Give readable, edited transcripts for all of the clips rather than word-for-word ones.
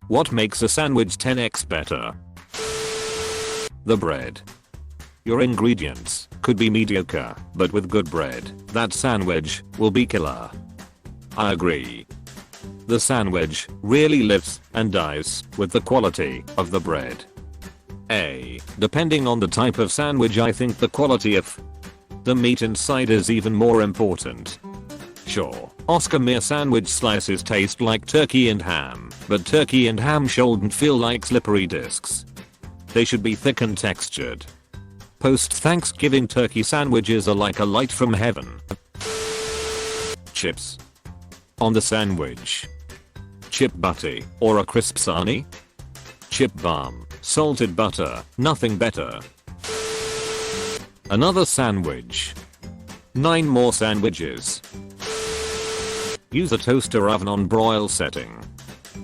What makes a sandwich 10x better? The bread. Your ingredients could be mediocre, but with good bread, that sandwich will be killer. I agree. The sandwich really lives and dies with the quality of the bread. Depending on the type of sandwich, I think the quality of the meat inside is even more important. Sure, Oscar Mayer sandwich slices taste like turkey and ham, but turkey and ham shouldn't feel like slippery discs. They should be thick and textured. Post-Thanksgiving turkey sandwiches are like a light from heaven. Chips. On the sandwich. Chip butty or a crisp sarnie? Chip balm, salted butter, nothing better. Another sandwich. 9 more sandwiches. Use a toaster oven on broil setting.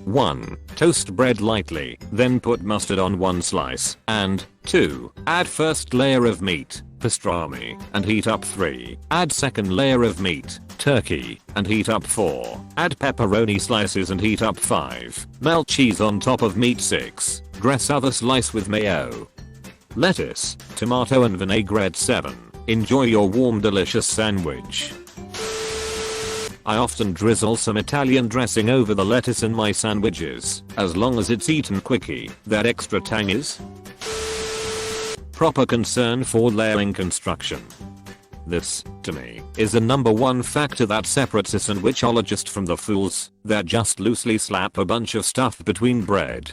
1. Toast bread lightly, then put mustard on 1 slice, and 2. Add first layer of meat, pastrami, and heat up. 3. Add second layer of meat, turkey, and heat up. 4. Add pepperoni slices and heat up. 5. Melt cheese on top of meat. 6. Dress other slice with mayo, lettuce, tomato and vinaigrette. 7. Enjoy your warm delicious sandwich. I often drizzle some Italian dressing over the lettuce in my sandwiches, as long as it's eaten quickie, that extra tang is proper concern for layering construction. This, to me, is the #1 factor that separates a sandwichologist from the fools that just loosely slap a bunch of stuff between bread.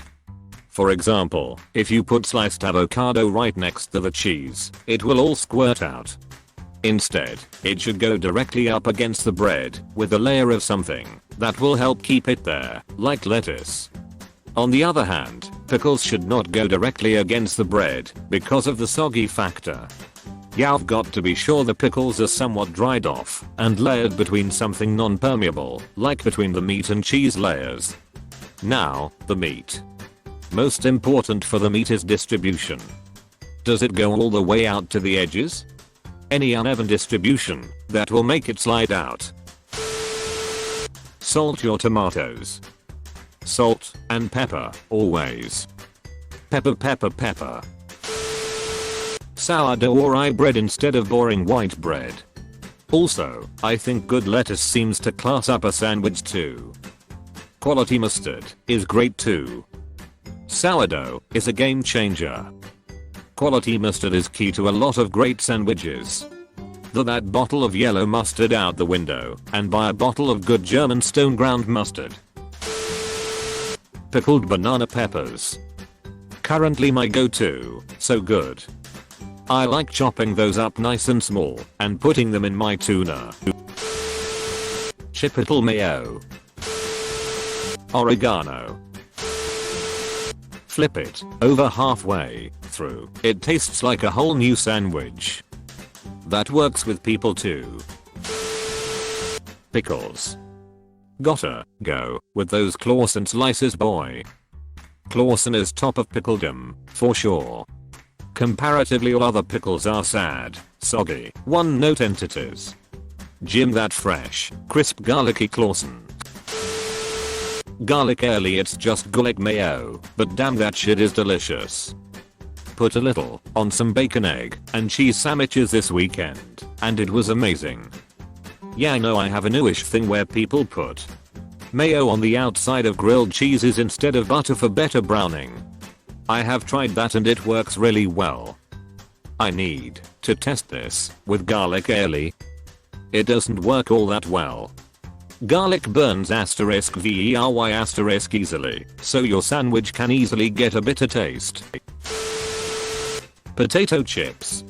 For example, if you put sliced avocado right next to the cheese, it will all squirt out. Instead, it should go directly up against the bread with a layer of something that will help keep it there, like lettuce. On the other hand, pickles should not go directly against the bread because of the soggy factor. You've got to be sure the pickles are somewhat dried off and layered between something non-permeable, like between the meat and cheese layers. Now, the meat. Most important for the meat is distribution. Does it go all the way out to the edges? Any uneven distribution that will make it slide out. Salt your tomatoes. Salt and pepper, always. Pepper, pepper, pepper. Sourdough or rye bread instead of boring white bread. Also, I think good lettuce seems to class up a sandwich too. Quality mustard is great too. Sourdough is a game changer. Quality mustard is key to a lot of great sandwiches. Throw that bottle of yellow mustard out the window and buy a bottle of good German stone ground mustard. Pickled banana peppers. Currently my go-to, so good. I like chopping those up nice and small and putting them in my tuna. Chipotle mayo. Oregano. Flip it over halfway through. It tastes like a whole new sandwich. That works with people too. Pickles. Gotta go with those Clausen slices, boy. Clausen is top of pickledom, for sure. Comparatively all other pickles are sad, soggy, one-note entities. Jim that fresh, crisp garlicky Clausen. Garlic aioli, it's just garlic mayo, but damn that shit is delicious. Put a little on some bacon, egg, and cheese sandwiches this weekend, and it was amazing. Yeah, I know I have a newish thing where people put mayo on the outside of grilled cheeses instead of butter for better browning. I have tried that and it works really well. I need to test this with garlic aioli. It doesn't work all that well. Garlic burns *very* easily, so your sandwich can easily get a bitter taste. Potato chips.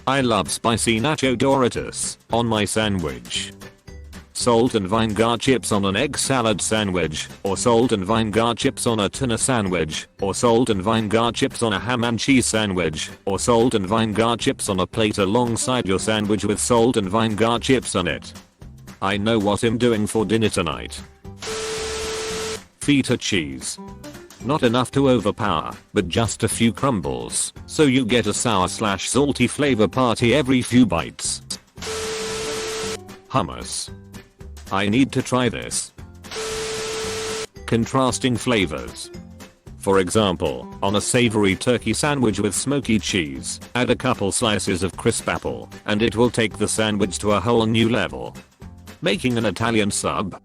I love spicy nacho Doritos on my sandwich. Salt and vinegar chips on an egg salad sandwich, or salt and vinegar chips on a tuna sandwich, or salt and vinegar chips on a ham and cheese sandwich, or salt and vinegar chips on a plate alongside your sandwich with salt and vinegar chips on it. I know what I'm doing for dinner tonight. Feta cheese. Not enough to overpower, but just a few crumbles, so you get a sour/salty flavor party every few bites. Hummus. I need to try this. contrasting flavors. For example, on a savory turkey sandwich with smoky cheese, add a couple slices of crisp apple, and it will take the sandwich to a whole new level. Making an Italian sub?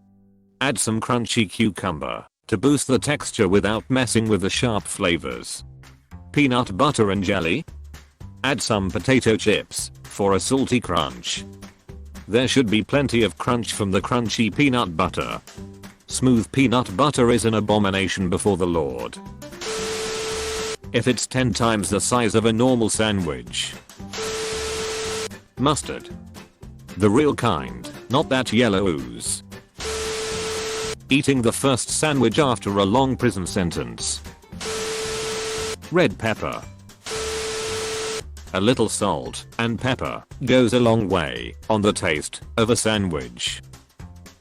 Add some crunchy cucumber to boost the texture without messing with the sharp flavors. Peanut butter and jelly? Add some potato chips for a salty crunch. There should be plenty of crunch from the crunchy peanut butter. Smooth peanut butter is an abomination before the Lord. If it's 10 times the size of a normal sandwich. Mustard. The real kind, not that yellow ooze. Eating the first sandwich after a long prison sentence. Red pepper. A little salt and pepper goes a long way on the taste of a sandwich.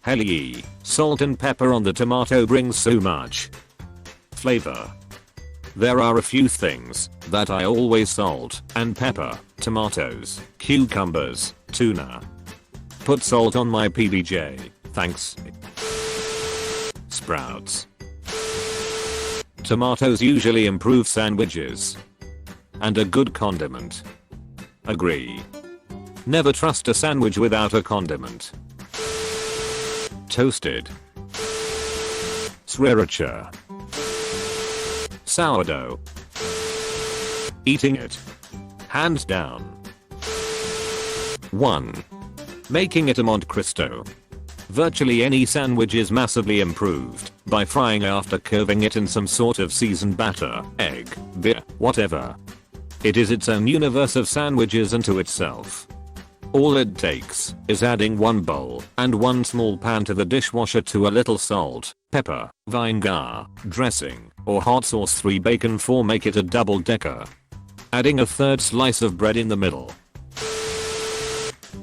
Hell yeah, salt and pepper on the tomato brings so much flavor. There are a few things that I always salt and pepper: tomatoes, cucumbers, tuna. Put salt on my PBJ, thanks. Sprouts. Tomatoes usually improve sandwiches. And a good condiment. Agree. Never trust a sandwich without a condiment. Toasted. Sriracha. Sourdough. Eating it. Hands down. 1. Making it a Monte Cristo. Virtually any sandwich is massively improved by frying after curving it in some sort of seasoned batter, egg, beer, whatever. It is its own universe of sandwiches unto itself. All it takes is adding one bowl and one small pan to the dishwasher to a little salt, pepper, vinegar, dressing, or hot sauce, 3 bacon, 4 make it a double decker. Adding a third slice of bread in the middle.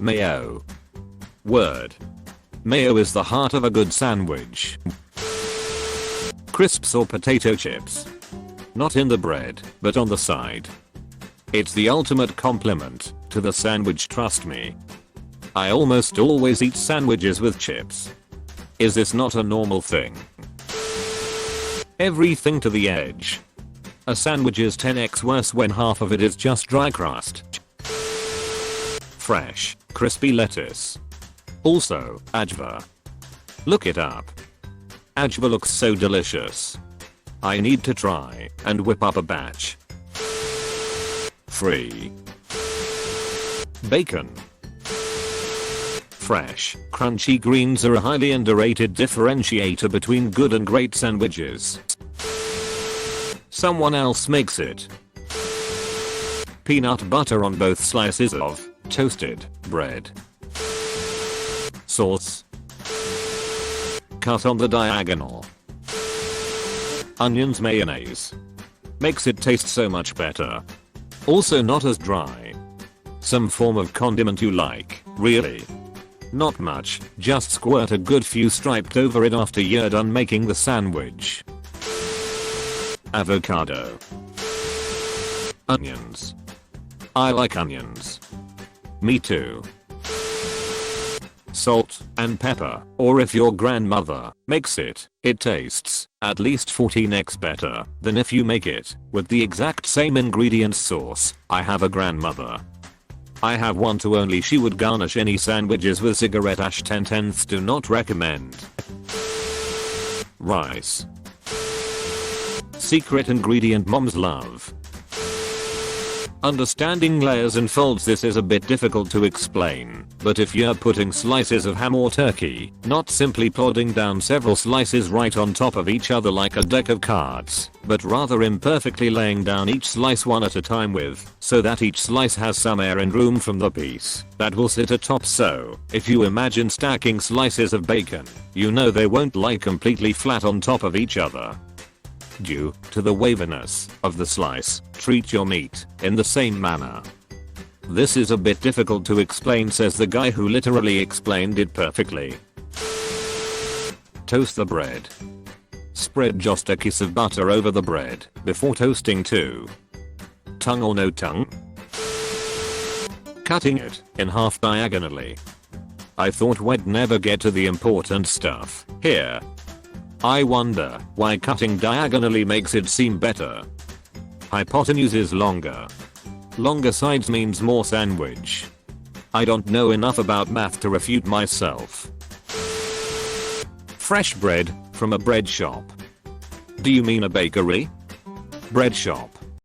Mayo. Word. Mayo is the heart of a good sandwich. Crisps or potato chips. Not in the bread, but on the side. It's the ultimate compliment to the sandwich, trust me. I almost always eat sandwiches with chips. Is this not a normal thing? Everything to the edge. A sandwich is 10x worse when half of it is just dry crust. Fresh, crispy lettuce. Also, ajwa. Look it up. Ajwa looks so delicious. I need to try and whip up a batch. Free. Bacon. Fresh, crunchy greens are a highly underrated differentiator between good and great sandwiches. Someone else makes it. Peanut butter on both slices of toasted bread. Sauce. Cut on the diagonal. Onions, mayonnaise. Makes it taste so much better. Also not as dry. Some form of condiment you like, really. Not much, just squirt a good few striped over it after you're done making the sandwich. Avocado. Onions. I like onions. Me too. Salt and pepper, or if your grandmother makes it, it tastes at least 14x better than if you make it with the exact same ingredients sauce. I have a grandmother. I have one to only. She would garnish any sandwiches with cigarette ash. 10/10 do not recommend. Rice. Secret ingredient moms love. Understanding layers and folds, this is a bit difficult to explain, but if you're putting slices of ham or turkey, not simply plodding down several slices right on top of each other like a deck of cards, but rather imperfectly laying down each slice one at a time so that each slice has some air and room from the piece that will sit atop. So, if you imagine stacking slices of bacon, you know they won't lie completely flat on top of each other. Due to the waviness of the slice, treat your meat in the same manner. This is a bit difficult to explain, says the guy who literally explained it perfectly. Toast the bread. Spread just a kiss of butter over the bread before toasting too. Tongue or no tongue? Cutting it in half diagonally. I thought we'd never get to the important stuff here. I wonder why cutting diagonally makes it seem better. Hypotenuse is longer. Longer sides means more sandwich. I don't know enough about math to refute myself. Fresh bread from a bread shop. Do you mean a bakery? Bread shop.